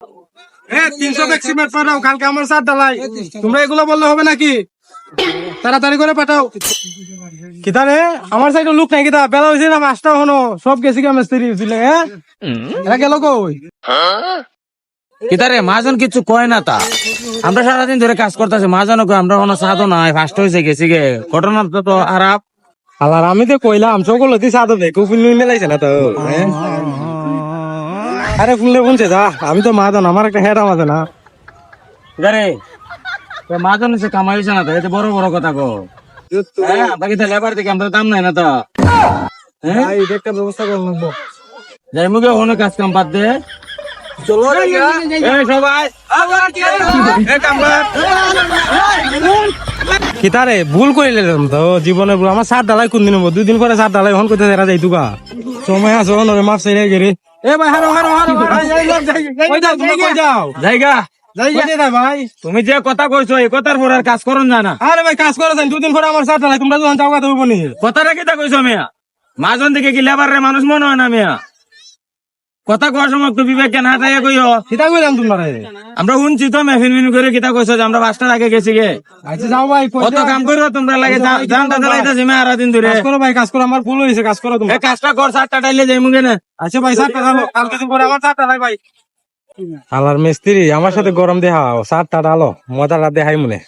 300 cement পাঠাও, কালকে আমার সাত ঢালাই। তোমরা এগুলো বললে হবে নাকি? তাড়াতাড়ি করে পাঠাও। কিতা রে, আমার সাইডে লোক নাই কিতা? বেলা হয়েছে না 5টা, হনো সব গেছি গা মিস্ত্রি ছিলে। এরা গেল কই? কিতারে মাজন কিছু কয় না তা। আমরা সারাদিন ধরে কাজ করতেছি, মাজন আমরা কোনো সাধও নাই, ফার্স্ট হয়েছে গেছি গে। ঘটনা তো খারাপ। আলার আমি তো কইলাম সকল সাদ দেখো মেলাইছে না তো। আরে ফুললে বলছে যা, আমি তো মাজন, আমার একটা হেড আমাদের না। কিতারে মাজন হচ্ছে কামাই হয়েছে না তো, এতে বড় বড় কথা গো। হ্যাঁ, বাকি তো লেবার থেকে আমরা দাম নাই না তো। হ্যাঁ, একটা ব্যবস্থা করে নেবো। যাই মুখে অনেক কাজ কাম বাদ দে। চলো সবাই কিতারে ভুল করিলাম তো জীবনে ভুল। আমার সাত ঢালাই কোন দিন হবো? 2 দিন পরে সাত ঢালাই হন করতে এরা যাইতু গা। সময় আছে হন মাপ চাই গেরে। এ ভাই হারো হারো হারো, কই যাও তুমি? কই যাও? জায়গা যাই ভাই। তুমি যে কথা কইছো এই কথার পর আর কাজ করুন জানা। আরে ভাই কাজ করে যান, 2 দিন পরে আমার সাত ঢালাই, তোমরা যখন যাও কথা হইব নি? কথাটা কিতা কইছো মিয়া? মাজন দিকে কি লেবার রে মানুষ মনে হয় না মিয়া? কথা কওয়ার সময় একটু বিবেক জ্ঞান হাতাইয়া কইও। কিতা কইলাম তোমরা? আমরা শুনছি তো মেফিন মিন করে কিতা কইছো যে আমরা 5টার আগে গেছি গে। আচ্ছা যাও ভাই, কত কাম করো তোমরা লাগে জানতা চালাইতাছি মিয়া আরা দিন ধরে। কাজ করো ভাই, কাজ করো, আমার ভুল হয়েছে, কাজ করো তুমি। এই কাজটা কর, 7টা টাইলে যাই মুগে না। আচ্ছা ভাই, সাতটা ঢালো, কালকে দিন পরে আমার সাতটা ঢালাই ভাই। আলার মিস্ত্রি আমার সাথে গরম দেখাও, সাতটা ঢালো, মজাটা দেখাই মনে।